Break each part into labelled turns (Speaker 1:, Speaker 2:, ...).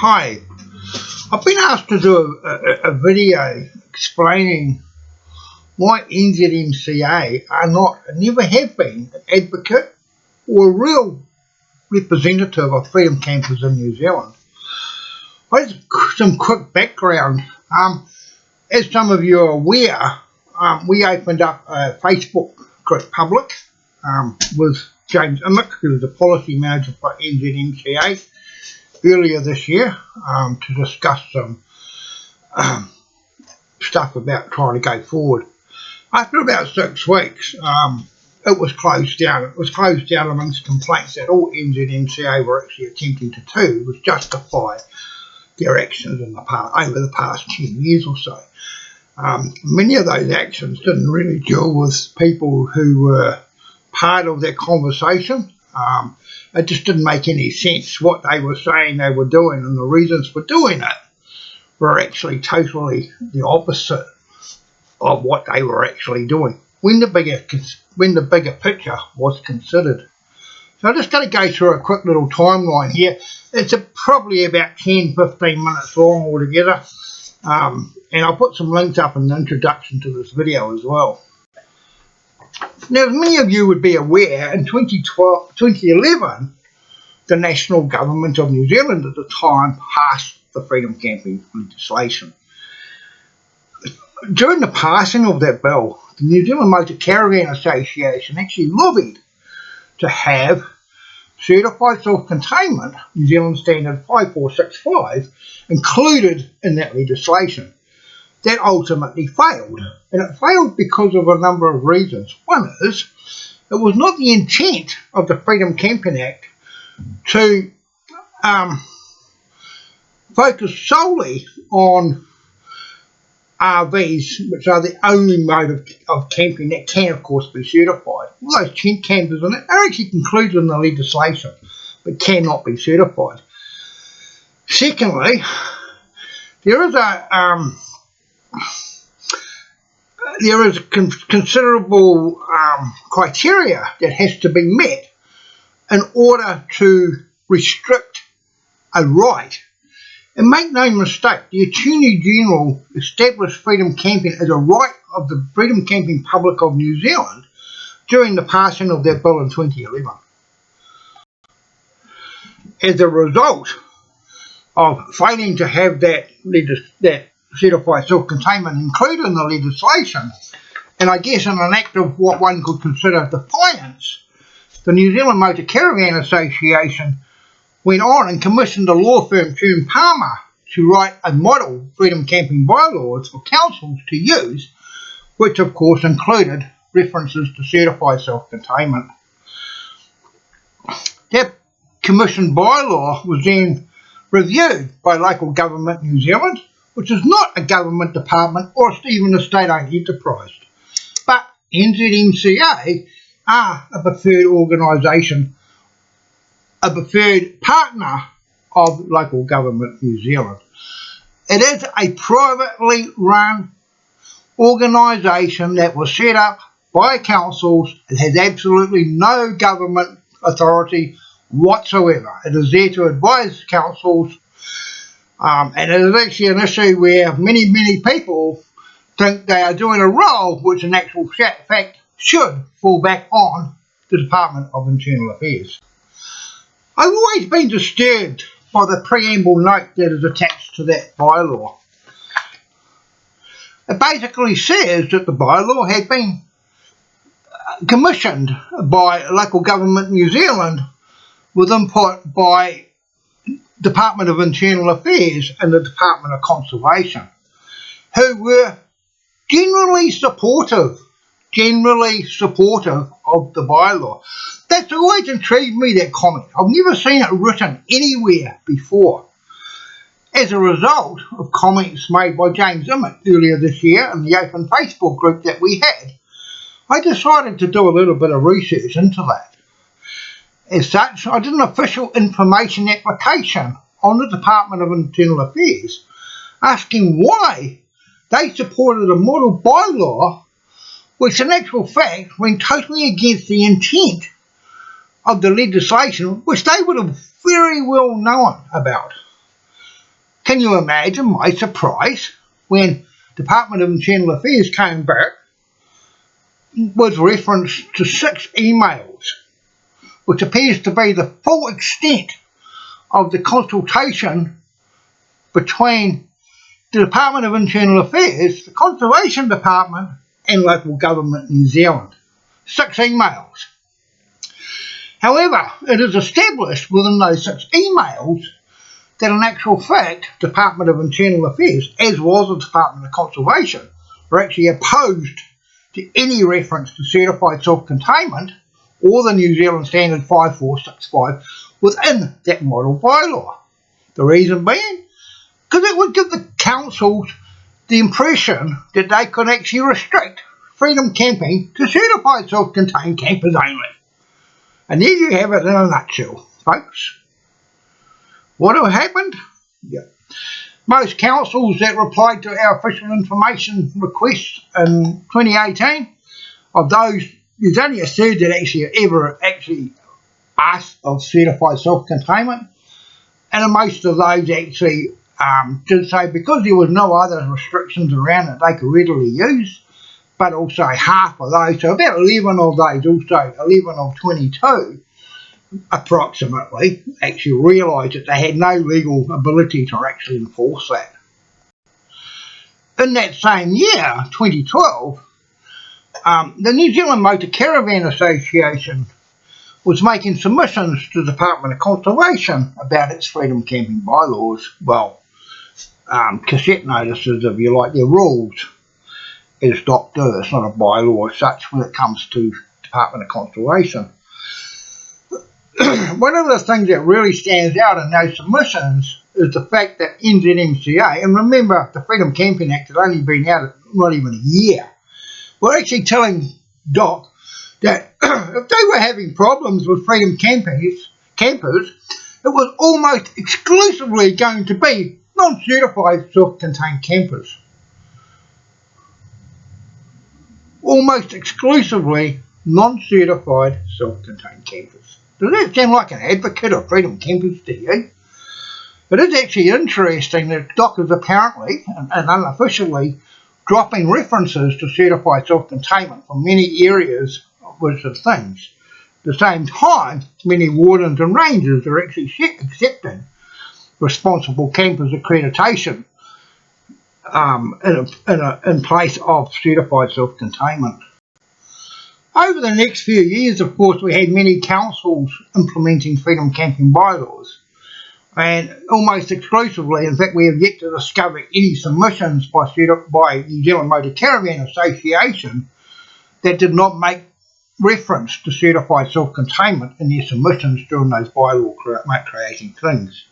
Speaker 1: Hi, I've been asked to do a video explaining why NZMCA are not, and never have been, an advocate or a real representative of freedom campers in New Zealand. Here's some quick background. As some of you are aware, we opened up a Facebook group public with James Immick, who is the policy manager for NZMCA, earlier this year to discuss some stuff about trying to go forward. After about 6 weeks, it was closed down. It was closed down amongst complaints that all NZMCA were actually attempting to do was justify their actions in the past, over the past 10 years or so. Many of those actions didn't really deal with people who were part of that conversation. It just didn't make any sense what they were saying they were doing, and the reasons for doing it were actually totally the opposite of what they were actually doing when the bigger picture was considered. So I'm just going to go through a quick little timeline here. It's probably about 10-15 minutes long altogether, and I'll put some links up in the introduction to this video as well. Now, as many of you would be aware, in 2011, the national government of New Zealand at the time passed the freedom camping legislation. During the passing of that bill, the New Zealand Motor Caravan Association actually lobbied to have certified self-containment, New Zealand Standard 5465, included in that legislation. That ultimately failed, and it failed because of a number of reasons. One is, it was not the intent of the Freedom Camping Act to focus solely on RVs, which are the only mode of camping that can, of course, be certified. All those tent campers in it are actually included in the legislation, but cannot be certified. Secondly, there is considerable criteria that has to be met in order to restrict a right. And make no mistake, the Attorney General established freedom camping as a right of the freedom camping public of New Zealand during the passing of that bill in 2011. As a result of failing to have that certified self-containment included in the legislation, and I guess in an act of what one could consider defiance, the New Zealand Motor Caravan Association went on and commissioned a law firm, Palmer, to write a model freedom camping bylaws for councils to use, which of course included references to certified self-containment. That commissioned bylaw was then reviewed by Local Government New Zealand, which is not a government department or even a state-owned enterprise. But NZMCA are a preferred organisation, a preferred partner of Local Government New Zealand. It is a privately run organisation that was set up by councils. It has absolutely no government authority whatsoever. It is there to advise councils. And it is actually an issue where many people think they are doing a role which in actual fact should fall back on the Department of Internal Affairs. I've always been disturbed by the preamble note that is attached to that bylaw. It basically says that the bylaw had been commissioned by Local Government New Zealand with input by Department of Internal Affairs and the Department of Conservation, who were generally supportive of the bylaw. That's always intrigued me, that comment. I've never seen it written anywhere before. As a result of comments made by James Immick earlier this year in the open Facebook group that we had, I decided to do a little bit of research into that. As such, I did an official information application on the Department of Internal Affairs asking why they supported a model bylaw which in actual fact went totally against the intent of the legislation which they would have very well known about. Can you imagine my surprise when Department of Internal Affairs came back with reference to 6 emails, which appears to be the full extent of the consultation between the Department of Internal Affairs, the Conservation Department and local government in New Zealand. 6 emails. However, it is established within those 6 emails that in actual fact, Department of Internal Affairs, as was the Department of Conservation, were actually opposed to any reference to certified self-containment or the New Zealand Standard 5465 within that model bylaw. The reason being, because it would give the councils the impression that they could actually restrict freedom camping to certified self-contained campers only. And there you have it in a nutshell, folks. What have happened? Yeah. Most councils that replied to our official information requests in 2018, of those, there's only a third that ever asked of certified self-containment, and most of those actually did say because there was no other restrictions around that they could readily use, but also half of those, so about 11 of those, also 11 of 22, approximately, actually realised that they had no legal ability to actually enforce that. In that same year, 2012, the New Zealand Motor Caravan Association was making submissions to the Department of Conservation about its freedom camping bylaws, well, cassette notices, if you like, their rules as Dept. It's not a bylaw as such when it comes to Department of Conservation. One of the things that really stands out in those submissions is the fact that NZMCA, and remember the Freedom Camping Act had only been out not even a year, were actually telling Doc that if they were having problems with freedom campers, it was almost exclusively going to be non-certified self-contained campers. Almost exclusively non-certified self-contained campers. Does that sound like an advocate of freedom campers to you? It is actually interesting that Doc is apparently and unofficially dropping references to certified self-containment from many areas of things. At the same time, many wardens and rangers are actually accepting responsible campers accreditation in place of certified self-containment. Over the next few years, of course, we had many councils implementing freedom camping bylaws, and almost exclusively, in fact, we have yet to discover any submissions by New Zealand Motor Caravan Association that did not make reference to certified self-containment in their submissions during those bylaw creating things.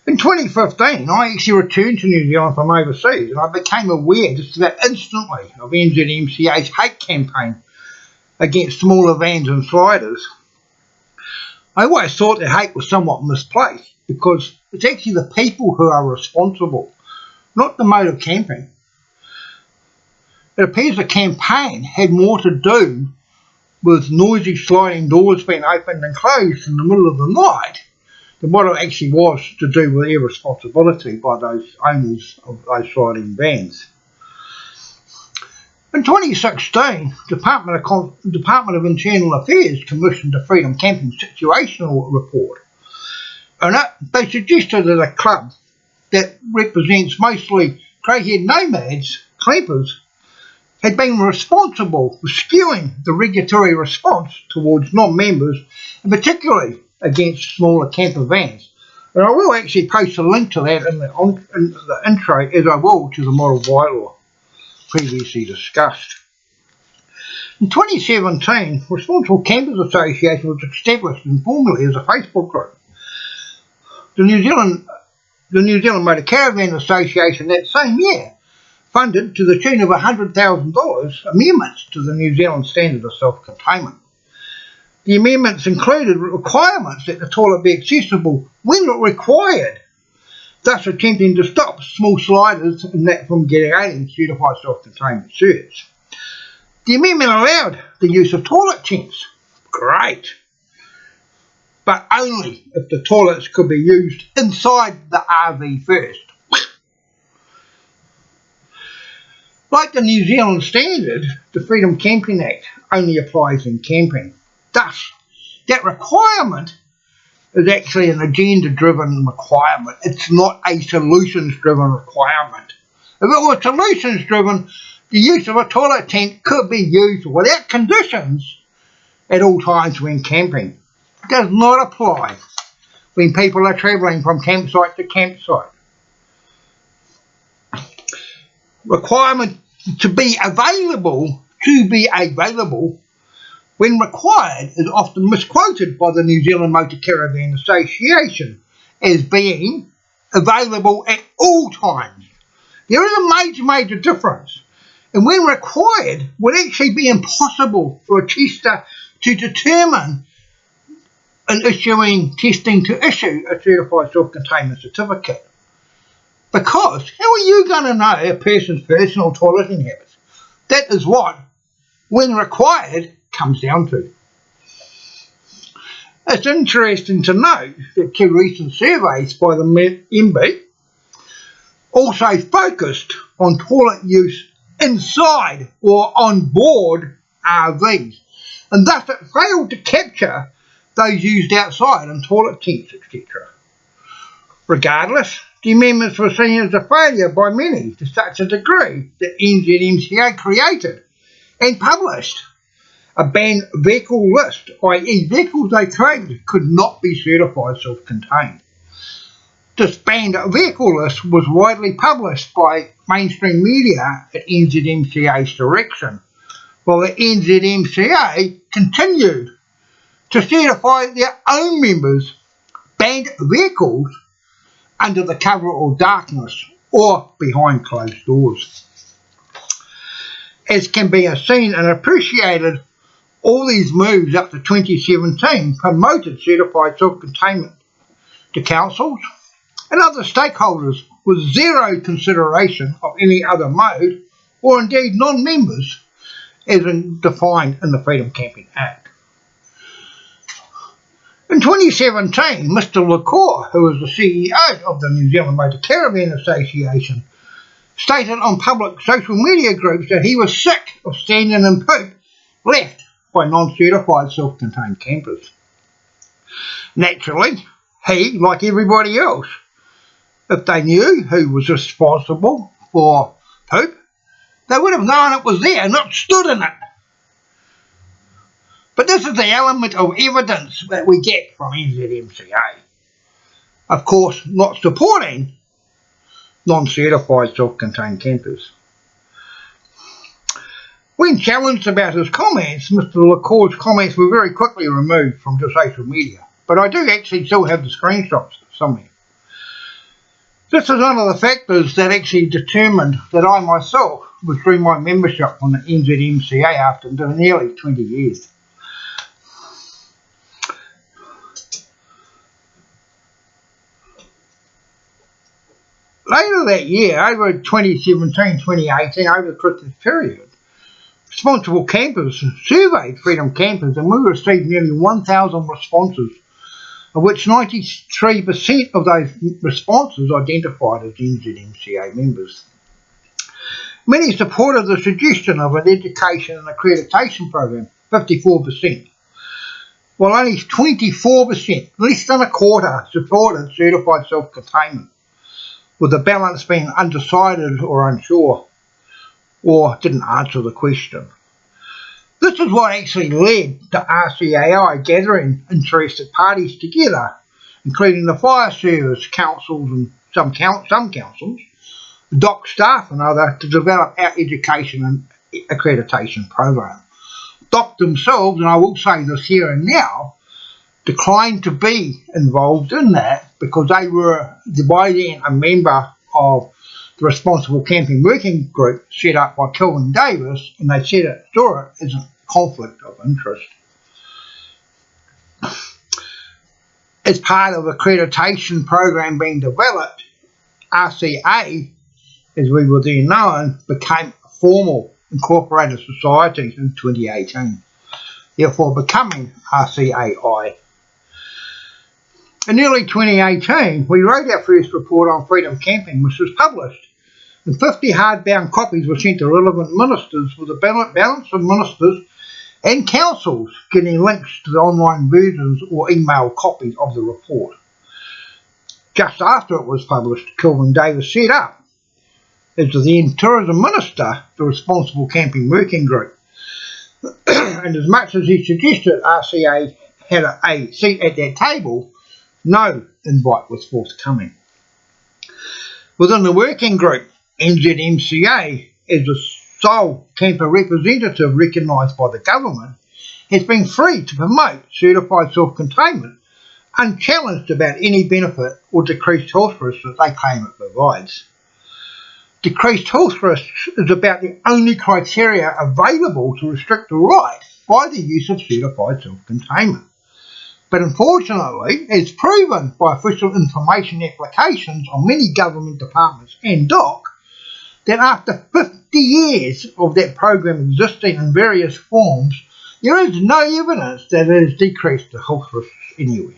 Speaker 1: In 2015, I actually returned to New Zealand from overseas, and I became aware just about instantly of NZMCA's hate campaign against smaller vans and sliders. I always thought that hate was somewhat misplaced because it's actually the people who are responsible, not the mode of camping. It appears the campaign had more to do with noisy sliding doors being opened and closed in the middle of the night than what it actually was to do with irresponsibility by those owners of those sliding vans. In 2016, Department of Internal Affairs commissioned a Freedom Camping situational report, and they suggested that a club that represents mostly grey-haired nomads, campers, had been responsible for skewing the regulatory response towards non-members, and particularly against smaller camper vans. And I will actually post a link to that in the intro, as I will to the model bylaw previously discussed. In 2017, Responsible Campers Association was established informally as a Facebook group. The New Zealand Motor Caravan Association that same year funded to the tune of $100,000 amendments to the New Zealand Standard of Self-Containment. The amendments included requirements that the toilet be accessible when required, thus attempting to stop small sliders and that from getting certified self-containment certs. The amendment allowed the use of toilet tents. Great. but only if the toilets could be used inside the RV first. Like the New Zealand standard, the Freedom Camping Act only applies in camping. Thus, that requirement is actually an agenda-driven requirement. It's not a solutions-driven requirement. If it was solutions-driven, the use of a toilet tent could be used without conditions at all times when camping. It does not apply when people are travelling from campsite to campsite. Requirement to be available when required is often misquoted by the New Zealand Motor Caravan Association as being available at all times. There is a major difference, and when required would actually be impossible for a tester to determine testing to issue a certified self-containment certificate. Because how are you going to know a person's personal toileting habits? That is what, when required, comes down to. It's interesting to note that two recent surveys by the MB also focused on toilet use inside or on board RVs, and thus it failed to capture those used outside in toilet tents, etc. Regardless, the amendments were seen as a failure by many to such a degree that NZMCA created and published a banned vehicle list, i.e. vehicles they claimed could not be certified self-contained. This banned vehicle list was widely published by mainstream media at NZMCA's direction, while the NZMCA continued to certify their own members' banned vehicles under the cover of darkness or behind closed doors. As can be seen and appreciated, all these moves up to 2017 promoted certified self-containment to councils and other stakeholders with zero consideration of any other mode or indeed non-members as defined in the Freedom Camping Act. In 2017, Mr. LaCour, who was the CEO of the New Zealand Motor Caravan Association, stated on public social media groups that he was sick of standing in poop left by non-certified self-contained campers. Naturally, he, like everybody else, if they knew who was responsible for poop, they would have known it was there, not stood in it. But this is the element of evidence that we get from NZMCA. Of course, not supporting non-certified self-contained campers. When challenged about his comments, Mr. LaCour's comments were very quickly removed from the social media, but I do actually still have the screenshots somewhere. This is one of the factors that actually determined that I myself withdrew my membership on the NZMCA after nearly 20 years. Later that year, over 2017-2018, over the Christmas period, responsible campers surveyed Freedom Campers and we received nearly 1,000 responses, of which 93% of those responses identified as NZMCA members. Many supported the suggestion of an education and accreditation program, 54%, while only 24%, less than a quarter, supported certified self-containment, with the balance being undecided or unsure, or didn't answer the question. This is what actually led to RCAI gathering interested parties together, including the fire service, councils and some councils, DOC staff and other, to develop our education and accreditation program. DOC themselves, and I will say this here and now, declined to be involved in that because they were by then a member of the Responsible Camping Working Group set up by Kelvin Davis, and they saw it as a conflict of interest. As part of the accreditation program being developed, RCA, as we were then known, became a formal incorporated society in 2018, therefore becoming RCAI. In early 2018, we wrote our first report on freedom camping, which was published, and 50 hardbound copies were sent to relevant ministers, with a balance of ministers and councils getting links to the online versions or email copies of the report. Just after it was published, Kelvin Davis set up, as the then Tourism Minister, the responsible camping working group. And as much as he suggested RCA had a seat at that table, no invite was forthcoming. Within the working group, NZMCA, as the sole camper representative recognised by the government, has been free to promote certified self-containment, unchallenged about any benefit or decreased health risks that they claim it provides. Decreased health risks is about the only criteria available to restrict the right by the use of certified self-containment. But unfortunately, it's proven by official information applications on many government departments and DOC that after 50 years of that program existing in various forms, there is no evidence that it has decreased the health risks anywhere.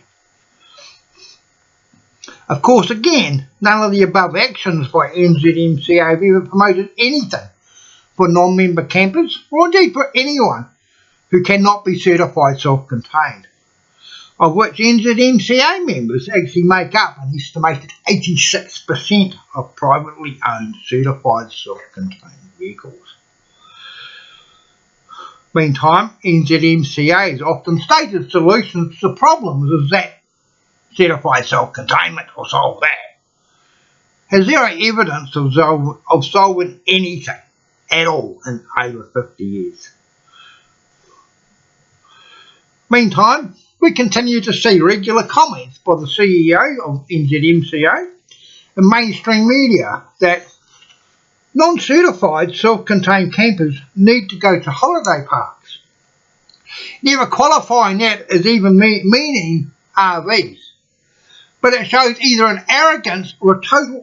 Speaker 1: Of course, again, none of the above actions by NZMCA have ever promoted anything for non-member campers, or indeed for anyone who cannot be certified self-contained, of which NZMCA members actually make up an estimated 86% of privately owned certified self-contained vehicles. Meantime, NZMCA has often stated solutions to problems as that certified self-containment will solve that. Has zero evidence of solving anything at all in over 50 years. Meantime, we continue to see regular comments by the CEO of NZMCA and mainstream media that non-certified self-contained campers need to go to holiday parks, never qualifying that as even meaning RVs. But it shows either an arrogance or a total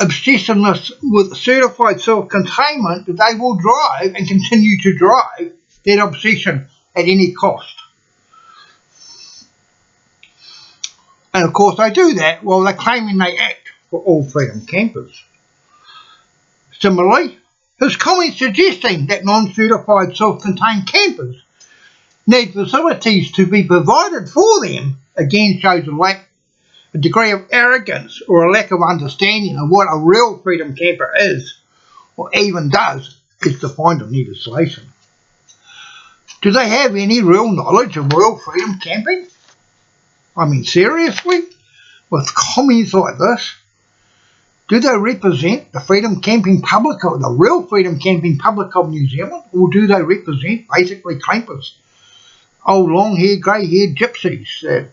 Speaker 1: obsessiveness with certified self-containment that they will drive and continue to drive that obsession at any cost. And of course they do that while they're claiming they act for all freedom campers. Similarly, his comments suggesting that non-certified self-contained campers need facilities to be provided for them again shows a degree of arrogance or a lack of understanding of what a real freedom camper is, or even does, is defined in legislation. Do they have any real knowledge of real freedom camping? I mean, seriously? With comments like this? Do they represent the freedom camping public, or the real freedom camping public of New Zealand, or do they represent basically campers, old long-haired, grey-haired gypsies that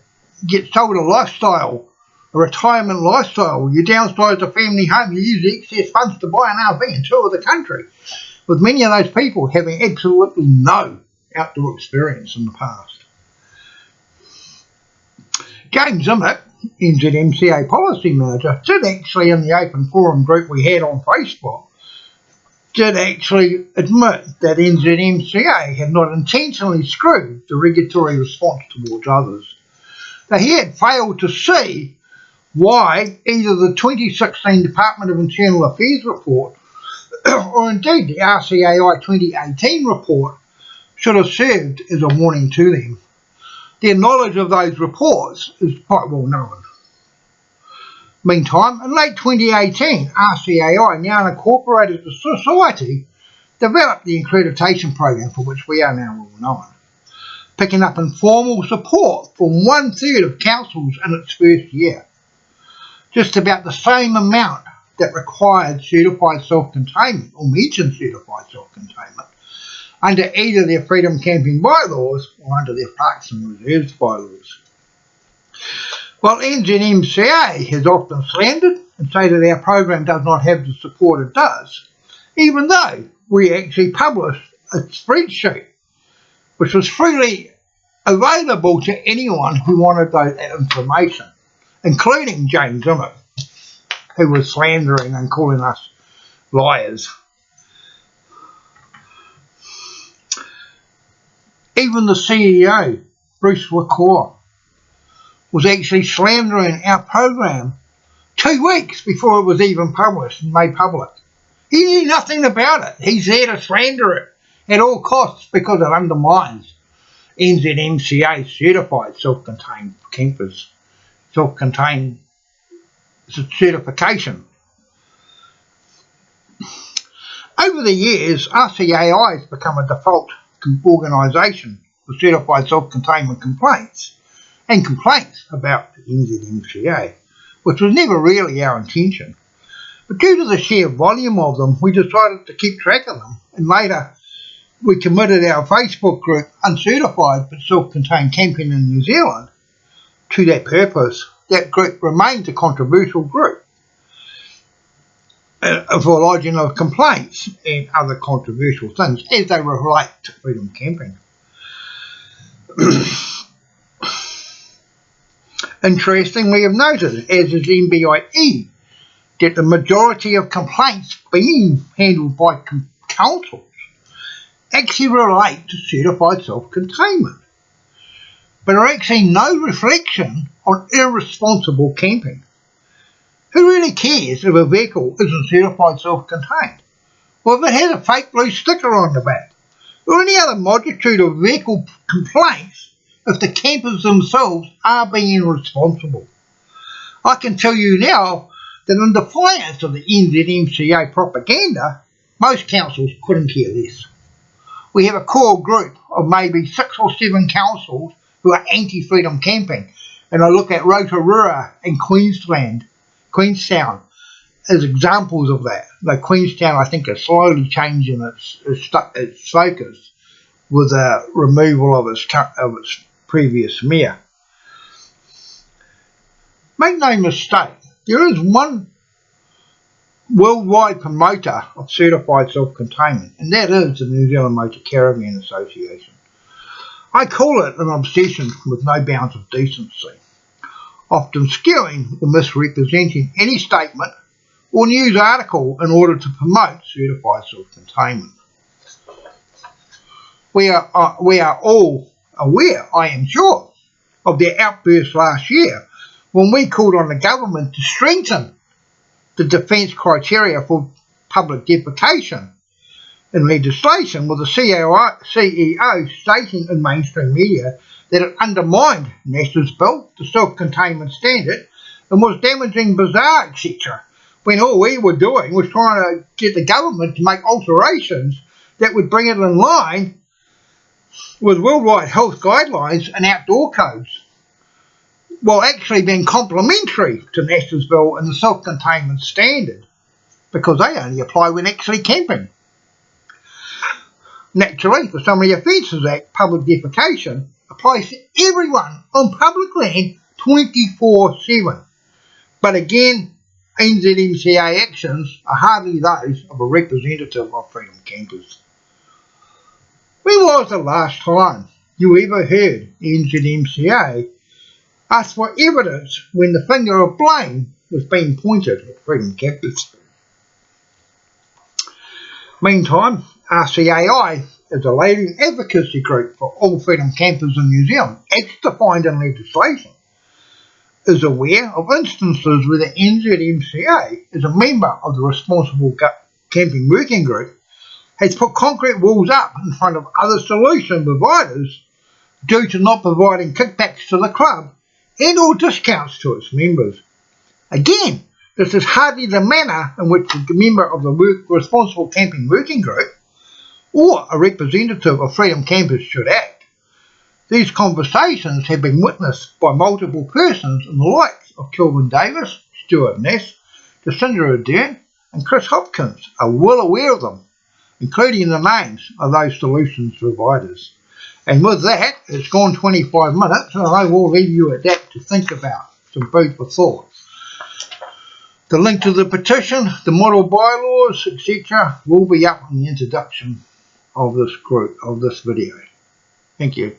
Speaker 1: get sold a lifestyle, a retirement lifestyle? You downsize a family home, you use the excess funds to buy an RV and tour the country, with many of those people having absolutely no outdoor experience in the past. James Emmett, NZMCA Policy Manager, did actually, in the open forum group we had on Facebook, did actually admit that NZMCA had not intentionally screwed the regulatory response towards others. That he had failed to see why either the 2016 Department of Internal Affairs report or indeed the RCAI 2018 report should have served as a warning to them. Their knowledge of those reports is quite well known. Meantime, in late 2018, RCAI, now an incorporated society, developed the accreditation program for which we are now well known, picking up informal support from 1/3 of councils in its first year, just about the same amount that required certified self-containment or mentioned certified self-containment under either their freedom camping bylaws or under their parks and reserves bylaws. Well, NZMCA has often slandered and stated that our program does not have the support it does, even though we actually published a spreadsheet which was freely available to anyone who wanted that information, including James Emmett, who was slandering and calling us liars. Even the CEO, Bruce Wakoa, was actually slandering our program 2 weeks before it was even published and made public. He knew nothing about it. He's there to slander it at all costs because it undermines NZMCA certified self-contained campers, self-contained certification. Over the years, RCAI has become a default organisation for certified self-containment complaints and complaints about the NZMCA, which was never really our intention. But due to the sheer volume of them, we decided to keep track of them, and later we committed our Facebook group, Uncertified but Self-Contained Camping in New Zealand, to that purpose. That group remains a controversial group for lodging of complaints and other controversial things as they relate to freedom camping. Interestingly, we have noted, as is NBIE, that the majority of complaints being handled by councils actually relate to certified self-containment, but are actually no reflection on irresponsible camping. Who really cares if a vehicle isn't certified self-contained, or if it has a fake blue sticker on the back, or any other multitude of vehicle complaints if the campers themselves are being irresponsible? I can tell you now that in defiance of the NZMCA propaganda, most councils couldn't care less. We have a core group of maybe 6 or 7 councils who are anti-freedom camping, and I look at Rotorua and Queenstown as examples of that. Though Queenstown, I think, is slowly changing its focus with the removal of its previous mayor. Make no mistake, there is one worldwide promoter of certified self-containment, and that is the New Zealand Motor Caravan Association. I call it an obsession with no bounds of decency, often skewing or misrepresenting any statement or news article in order to promote certified self-containment. We are all aware, I am sure, of their outburst last year when we called on the government to strengthen the defence criteria for public defecation in legislation, with the CEO stating in mainstream media that it undermined NASA's bill, the self-containment standard, and was damaging bazaar, etc., when all we were doing was trying to get the government to make alterations that would bring it in line with worldwide health guidelines and outdoor codes, while actually being complementary to NASA's bill and the self-containment standard, because they only apply when actually camping. Naturally, the Summary Offences Act, public defecation, applies to everyone on public land 24/7. But again, NZMCA actions are hardly those of a representative of freedom campers. When was the last time you ever heard NZMCA ask for evidence when the finger of blame was being pointed at freedom campers? Meantime, RCAI is a leading advocacy group for all freedom campers in New Zealand, as defined in legislation, is aware of instances where the NZMCA, as a member of the Responsible Camping Working Group, has put concrete walls up in front of other solution providers due to not providing kickbacks to the club and or discounts to its members. Again, this is hardly the manner in which a member of the Responsible Camping Working Group or a representative of freedom campers should act. These conversations have been witnessed by multiple persons in the likes of Kelvin Davis, Stuart Ness, Jacinda Ardern and Chris Hopkins are well aware of them, including the names of those solutions providers. And with that, it's gone 25 minutes, and I will leave you at that to think about, some food for thought. The link to the petition, the model bylaws, etc. will be up in the introduction of this video. Thank you.